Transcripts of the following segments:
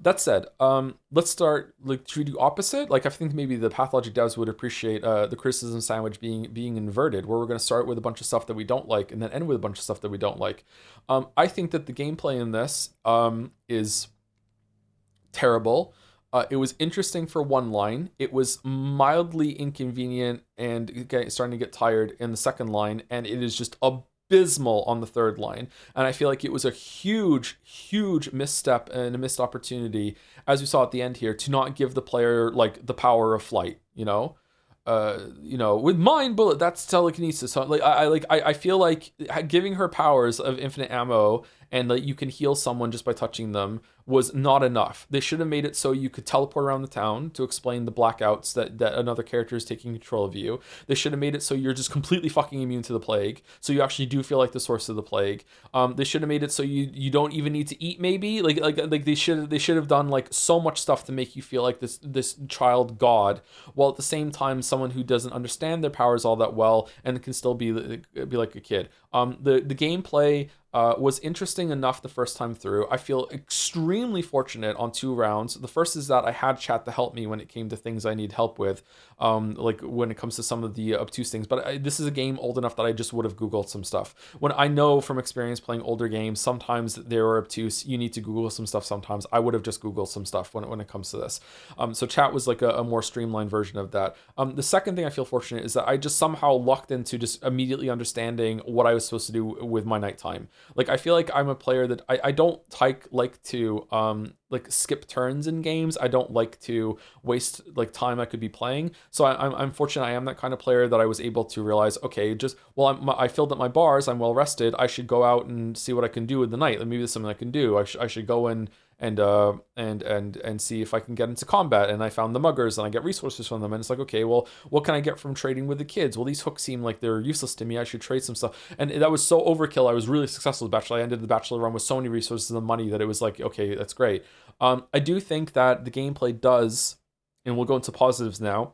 That said, let's start. Like, should we do opposite? Like, I think maybe the Pathologic devs would appreciate the criticism sandwich being inverted, where we're going to start with a bunch of stuff that we don't like, and then end with a bunch of stuff that we don't like. I think that the gameplay in this is terrible. It was interesting for one line. It was mildly inconvenient and starting to get tired in the second line, and it is just abysmal on the third line. And I feel like it was a huge, huge misstep and a missed opportunity, as we saw at the end here, to not give the player like the power of flight. With mind bullet, that's telekinesis. So, like I feel like giving her powers of infinite ammo and that you can heal someone just by touching them was not enough. They should have made it so you could teleport around the town to explain the blackouts that another character is taking control of you. They should have made it so you're just completely fucking immune to the plague, so you actually do feel like the source of the plague. They should have made it so you don't even need to eat. Maybe like they should have done like so much stuff to make you feel like this child god, while at the same time someone who doesn't understand their powers all that well and can still be like a kid. The gameplay was interesting enough the first time through. I feel extremely fortunate on two rounds. The first is that I had chat to help me when it came to things I need help with, like when it comes to some of the obtuse things. But this is a game old enough that I just would have Googled some stuff. When I know from experience playing older games, sometimes they are obtuse. You need to Google some stuff sometimes. I would have just Googled some stuff when it comes to this. So chat was like a more streamlined version of that. The second thing I feel fortunate is that I just somehow lucked into just immediately understanding what I was supposed to do with my nighttime. Like I feel like I'm a player that I don't like to like skip turns in games. I don't like to waste like time I could be playing. So I'm fortunate. I am that kind of player that I was able to realize, okay, just well, I filled up my bars. I'm well rested. I should go out and see what I can do with the night. Like maybe there's something I can do. I should go in and see if I can get into combat. And I found the muggers and I get resources from them. And it's like, okay, well, what can I get from trading with the kids? Well, these hooks seem like they're useless to me. I should trade some stuff. And that was so overkill. I was really successful with Bachelor. I ended the Bachelor run with so many resources and money that it was like, okay, that's great. I do think that the gameplay does, and we'll go into positives now.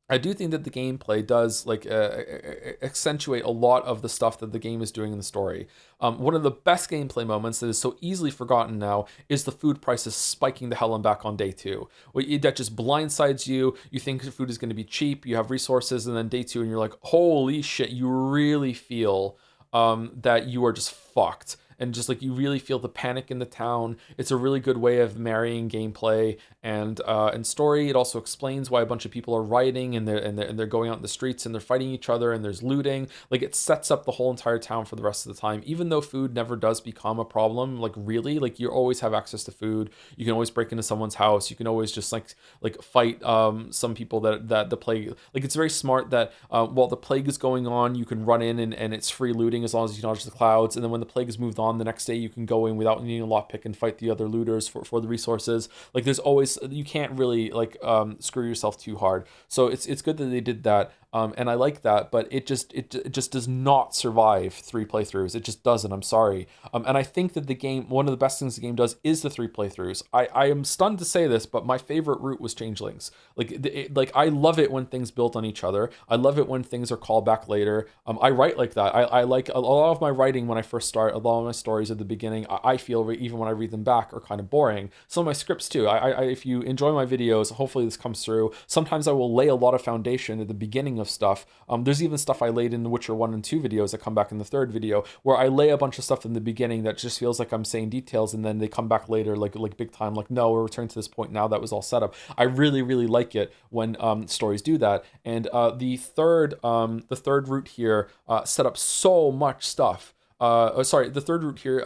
I do think that the gameplay does like accentuate a lot of the stuff that the game is doing in the story. One of the best gameplay moments that is so easily forgotten now is the food prices spiking the hell and back on day two. That just blindsides you. You think food is going to be cheap, you have resources, and then day two, and you're like, holy shit! You really feel that you are just fucked. And just like you really feel the panic in the town. It's a really good way of marrying gameplay and story. It also explains why a bunch of people are rioting and they're going out in the streets and they're fighting each other and there's looting. Like it sets up the whole entire town for the rest of the time. Even though food never does become a problem, like really, like you always have access to food. You can always break into someone's house. You can always just like fight some people that the plague. Like it's very smart that while the plague is going on, you can run in and it's free looting as long as you dodge the clouds. And then when the plague has moved on, the next day you can go in without needing a lockpick and fight the other looters for the resources. Like there's always, you can't really like screw yourself too hard. So it's good that they did that. And I like that, but it just does not survive three playthroughs. It just doesn't. I'm sorry. And I think that the game, one of the best things the game does is the three playthroughs. I am stunned to say this, but my favorite route was changelings. Like I love it when things build on each other. I love it when things are called back later. I write like that. I like a lot of my writing when I first start. A lot of my stories at the beginning, I feel even when I read them back are kind of boring. Some of my scripts too. If you enjoy my videos, hopefully this comes through. Sometimes I will lay a lot of foundation at the beginning of stuff. There's even stuff I laid in the Witcher 1 and 2 videos that come back in the third video where I lay a bunch of stuff in the beginning that just feels like I'm saying details and then they come back later like big time, like no, we're returning to this point now that was all set up. I really really like it when stories do that. And the third route here set up so much stuff. Sorry, the third route here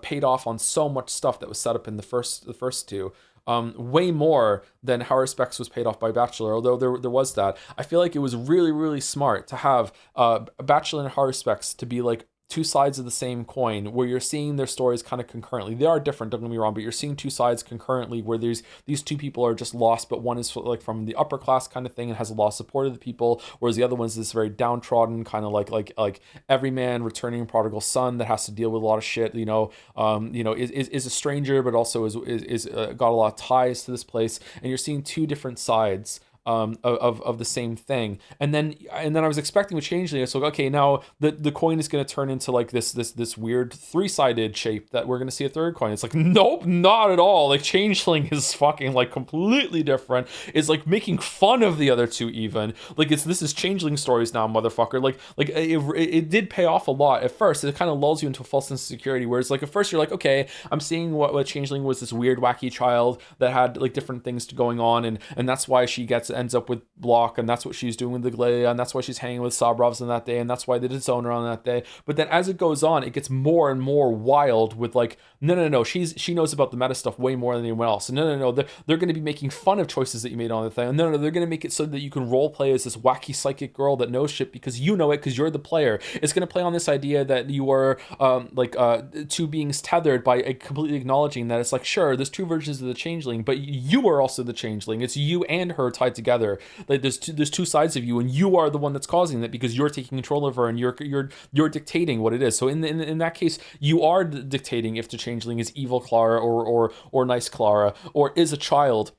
paid off on so much stuff that was set up in the first two. Way more than How Respects was paid off by Bachelor, although there was that. I feel like it was really, really smart to have Bachelor and How Respects to be like two sides of the same coin where you're seeing their stories kind of concurrently. They are different, don't get me wrong, but you're seeing two sides concurrently where there's these two people are just lost, but one is like from the upper class kind of thing and has a lot of support of the people, whereas the other one's this very downtrodden kind of like every man returning prodigal son that has to deal with a lot of shit, is a stranger but also is got a lot of ties to this place, and you're seeing two different sides of the same thing. And then I was expecting with Changeling, so okay, now the coin is going to turn into like this weird three-sided shape that we're going to see a third coin. It's like, nope, not at all. Like Changeling is fucking like completely different. It's like making fun of the other two even. Like this is Changeling stories now, motherfucker. Like it did pay off a lot at first. It kind of lulls you into a false sense of security, whereas like at first you're like, okay, I'm seeing what Changeling was, this weird wacky child that had like different things going on, and that's why she ends up with Block, and that's what she's doing with the Glaive, and that's why she's hanging with Sabrovs on that day, and that's why they disown her on that day. But then as it goes on, it gets more and more wild with like, no, she knows about the meta stuff way more than anyone else. And no, they're going to be making fun of choices that you made on the thing. And no, they're going to make it so that you can role play as this wacky psychic girl that knows shit because you know it because you're the player. It's going to play on this idea that you are two beings tethered by completely acknowledging that it's like, sure, there's two versions of the Changeling, but you are also the Changeling. It's you and her tied together. Like there's two sides of you, and you are the one that's causing that because you're taking control of her and you're dictating what it is. So in that case, you are dictating if the Changeling is evil Clara or nice Clara, or is a child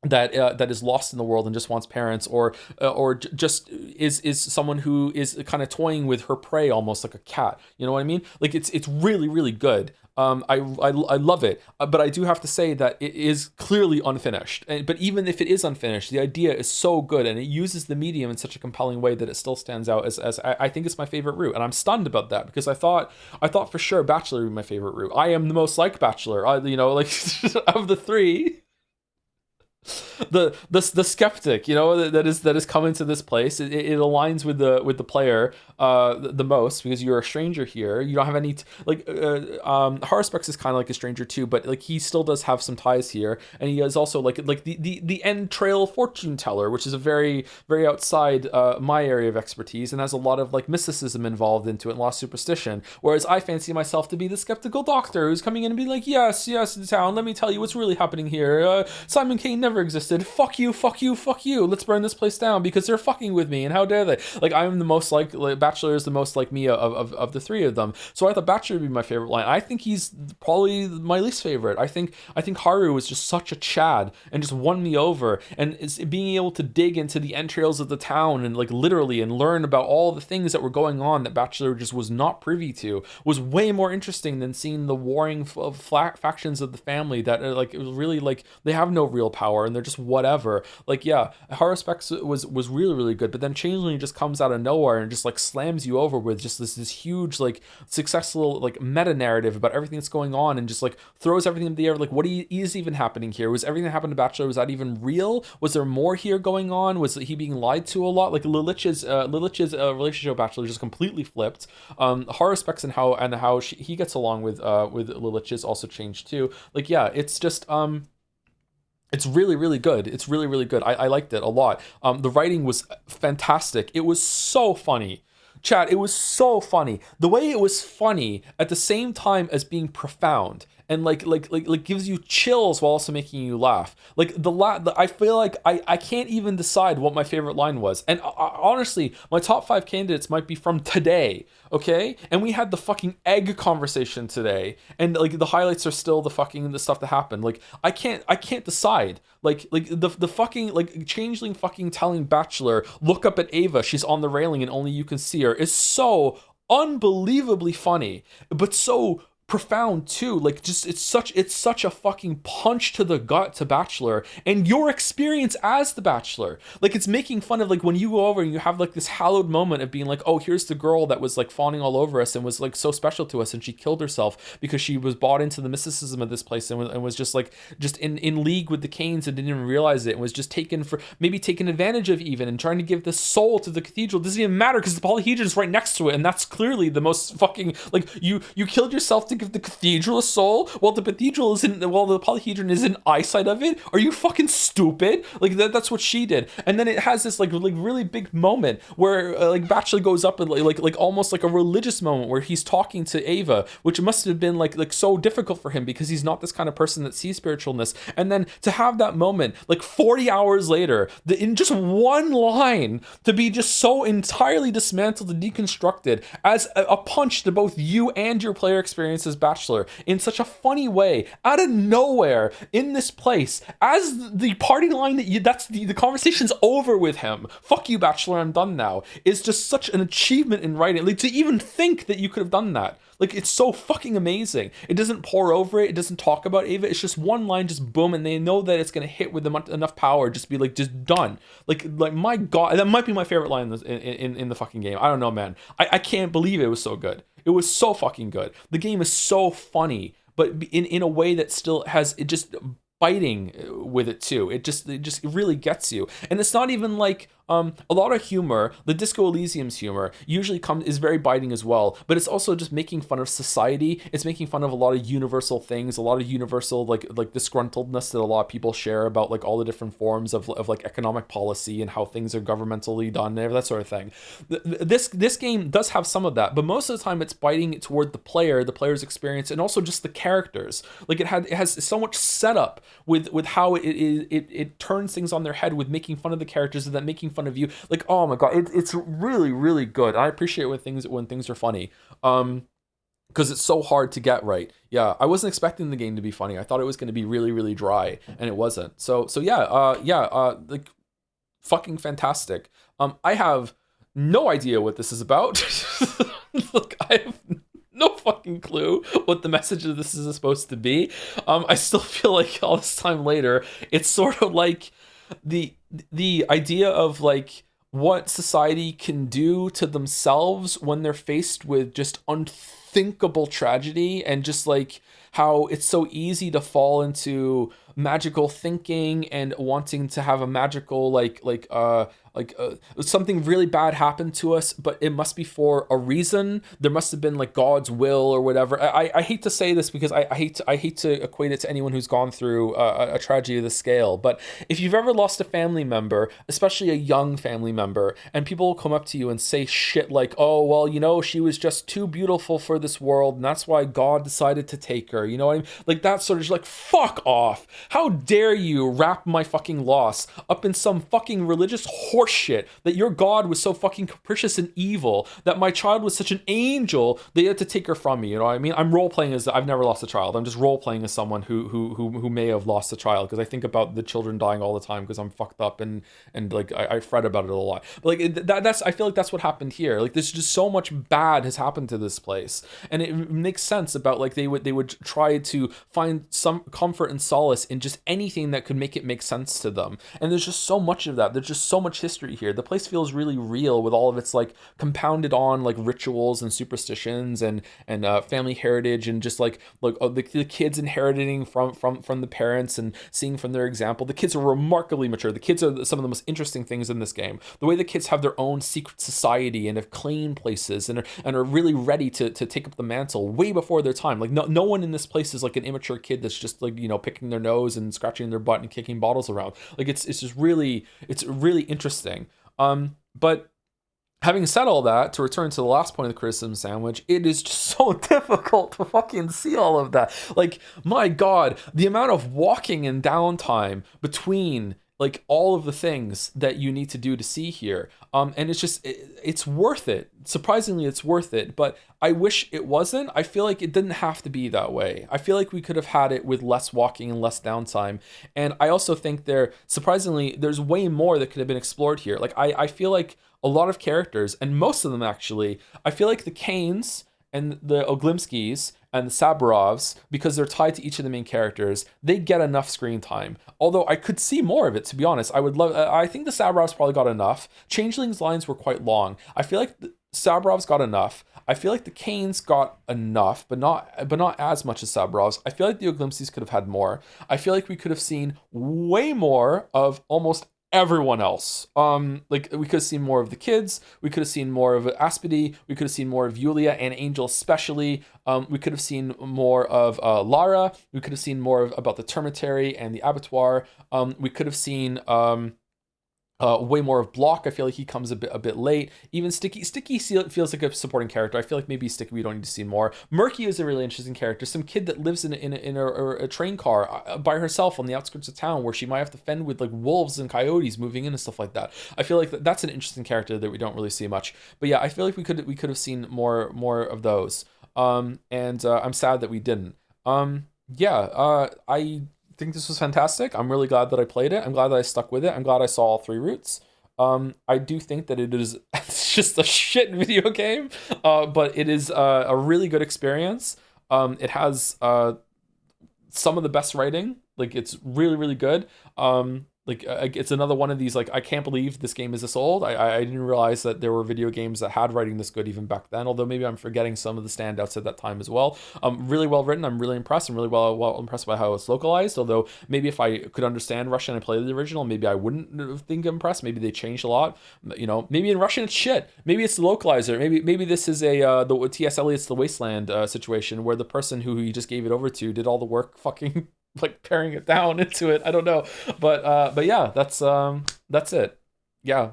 that is lost in the world and just wants parents, or just is someone who is kind of toying with her prey almost like a cat. You know what I mean? Like it's really, really good. I love it, but I do have to say that it is clearly unfinished. But even if it is unfinished, the idea is so good, and it uses the medium in such a compelling way that it still stands out as I think it's my favorite route, and I'm stunned about that because I thought for sure Bachelor would be my favorite route. I am the most like Bachelor, like of the three. The skeptic, that is coming to this place. It aligns with the player the most because you're a stranger here. You don't have any Haruspex is kind of like a stranger too, but like he still does have some ties here, and he is also like the end trail fortune teller, which is a very, very outside my area of expertise, and has a lot of like mysticism involved into it and lost superstition. Whereas I fancy myself to be the skeptical doctor who's coming in and be like, yes, the town. Let me tell you what's really happening here. Simon Kane never existed. Fuck you. Let's burn this place down because they're fucking with me, and how dare they? Like I'm the most like Bachelor is the most like me of the three of them. So I thought Bachelor would be my favorite line. I think he's probably my least favorite. I think Haru was just such a Chad and just won me over, and is being able to dig into the entrails of the town and like literally and learn about all the things that were going on that Bachelor just was not privy to was way more interesting than seeing the warring factions of the family that are like, it was really like they have no real power and they're just whatever. Like, yeah, Haruspex was really, really good, but then Changeling just comes out of nowhere and just like slams you over with just this huge like successful like meta narrative about everything that's going on, and just like throws everything in the air. Like, what is even happening here? Was everything that happened to Bachelor, was that even real? Was there more here going on? Was he being lied to a lot? Like Lilich's relationship with Bachelor just completely flipped. Haruspex and how he gets along with Lilich is also changed too. Like, yeah, it's just it's really, really good. It's really, really good. I liked it a lot. The writing was fantastic. It was so funny. Chat, it was so funny. The way it was funny at the same time as being profound and like gives you chills while also making you laugh. Like I feel like I can't even decide what my favorite line was. And honestly, my top 5 candidates might be from today, okay? And we had the fucking egg conversation today, and like the highlights are still the stuff that happened. Like I can't decide. Like the fucking like Changeling fucking telling Bachelor, look up at Ava, she's on the railing and only you can see her, is so unbelievably funny, but so profound too. Like, just it's such a fucking punch to the gut to Bachelor and your experience as the Bachelor. Like, it's making fun of like when you go over and you have like this hallowed moment of being like, oh, here's the girl that was like fawning all over us and was like so special to us, and she killed herself because she was bought into the mysticism of this place and was just in league with the Canes and didn't even realize it, and was just taken advantage of even, and trying to give the soul to the cathedral. It doesn't even matter because the polyhedron is right next to it, and that's clearly the most fucking like you killed yourself to give the cathedral a soul while the polyhedron is in eyesight of it. Are you fucking stupid? Like that's what she did. And then it has this like really big moment where like Bachelor goes up and like almost like a religious moment where he's talking to Ava, which must have been like so difficult for him because he's not this kind of person that sees spiritualness. And then to have that moment like 40 hours later, in just one line, to be just so entirely dismantled and deconstructed as a punch to both you and your player experience Mrs. Bachelor in such a funny way, out of nowhere, in this place, as the party line that's the conversation's over with him. Fuck you, Bachelor, I'm done now. Is just such an achievement in writing. Like, to even think that you could have done that. Like, it's so fucking amazing. It doesn't pour over it. It doesn't talk about Ava. It's just one line, just boom, and they know that it's gonna hit with enough power, just be like, just done. Like my God, that might be my favorite line in the fucking game. I don't know, man. I can't believe it was so good. It was so fucking good. The game is so funny, but in a way that still has it just biting with it too. It just really gets you, and it's not even like a lot of humor. The Disco Elysium's humor usually is very biting as well, but it's also just making fun of society. It's making fun of a lot of universal things, a lot of universal like disgruntledness that a lot of people share about like all the different forms of like economic policy and how things are governmentally done and that sort of thing. This game does have some of that, but most of the time it's biting toward the player's experience, and also just the characters. Like it has so much setup with how it turns things on their head with making fun of the characters and then making fun of you. Like, oh my God, it's really, really good. I appreciate when things are funny. Because it's so hard to get right. Yeah, I wasn't expecting the game to be funny. I thought it was going to be really, really dry, and it wasn't. So yeah, like fucking fantastic. I have no idea what this is about. Look, I have no fucking clue what the message of this is supposed to be. I still feel like all this time later, it's sort of like the idea of like what society can do to themselves when they're faced with just unthinkable tragedy, and just like how it's so easy to fall into magical thinking and wanting to have a magical something really bad happened to us, but it must be for a reason. There must have been like God's will or whatever. I hate to say this because I hate to equate it to anyone who's gone through a tragedy of this scale. But if you've ever lost a family member, especially a young family member, and people will come up to you and say shit like, "Oh, well, you know, she was just too beautiful for this world, and that's why God decided to take her." You know what I mean? Like that sort of like, fuck off. How dare you wrap my fucking loss up in some fucking religious horseshit that your God was so fucking capricious and evil, that my child was such an angel they had to take her from me. You know what I mean? I'm role playing as I've never lost a child. I'm just role playing as someone who may have lost a child, because I think about the children dying all the time because I'm fucked up and like I fret about it a lot. But like that's I feel like that's what happened here. Like there's just so much bad has happened to this place, and it makes sense about like they would try to find some comfort and solace in just anything that could make it make sense to them. And there's just so much of that. There's just so much history here. The place feels really real with all of its like compounded on like rituals and superstitions and family heritage, and just like the kids inheriting from the parents and seeing from their example. The kids are remarkably mature. The kids are some of the most interesting things in this game. The way the kids have their own secret society and have clean places and are really ready to take up the mantle way before their time. Like no one in this place is like an immature kid that's just like, you know, picking their nose and scratching their butt and kicking bottles around. Like it's just really, it's really interesting. But having said all that, to return to the last point of the criticism sandwich, it is just so difficult to fucking see all of that. Like, my God, the amount of walking and downtime between like all of the things that you need to do to see here. And it's just, it's worth it. Surprisingly, it's worth it, but I wish it wasn't. I feel like it didn't have to be that way. I feel like we could have had it with less walking and less downtime. And I also think surprisingly, there's way more that could have been explored here. Like, I feel like a lot of characters, and most of them actually, I feel like the Kanes and the Oglimskis and the Saburovs, because they're tied to each of the main characters, they get enough screen time. Although I could see more of it, to be honest. I think the Saburovs probably got enough. Changeling's lines were quite long. I feel like the Saburovs got enough. I feel like the Kanes got enough, but not as much as Saburovs. I feel like the Oglimskis could have had more. I feel like we could have seen way more of almost everyone else. Like we could have seen more of the kids, we could have seen more of Aspidi, we could have seen more of Yulia and Angel especially. We could have seen more of Lara, we could have seen more about the Termitary and the Abattoir. We could have seen way more of Block. I feel like he comes a bit late. Even Sticky feels like a supporting character. I feel like maybe Sticky we don't need to see more. Murky is a really interesting character. Some kid that lives in a train car by herself on the outskirts of town, where she might have to fend with like wolves and coyotes moving in and stuff like that. I feel like that's an interesting character that we don't really see much. But yeah, I feel like we could have seen more of those. And I'm sad that we didn't. Yeah, I think this was fantastic. I'm really glad that I played it. I'm glad that I stuck with it. I'm glad I saw all three routes. I do think that it is it's just a shit video game, but it is a really good experience. It has some of the best writing. Like it's really really good. It's another one of these like I can't believe this game is this old. I didn't realize that there were video games that had writing this good even back then. Although maybe I'm forgetting some of the standouts at that time as well. Really well written. I'm really impressed. I'm really well impressed by how it's localized. Although maybe if I could understand Russian and play the original, maybe I wouldn't think impressed. Maybe they changed a lot. You know, maybe in Russian it's shit. Maybe it's the localizer. Maybe this is a the T.S. Eliot's The Wasteland situation where the person who he just gave it over to did all the work fucking like paring it down into it. I don't know, but yeah, that's it. Yeah,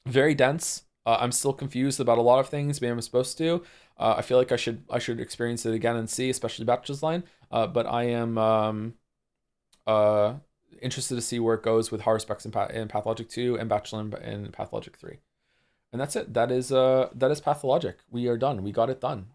very dense. I'm still confused about a lot of things. Maybe I'm supposed to. I feel like I should experience it again and see, especially Bachelor's Line. But I am uh interested to see where it goes with Horror Specs in Pathologic 2 and Bachelor in Pathologic 3. And that's it. That is Pathologic. We are done. We got it done.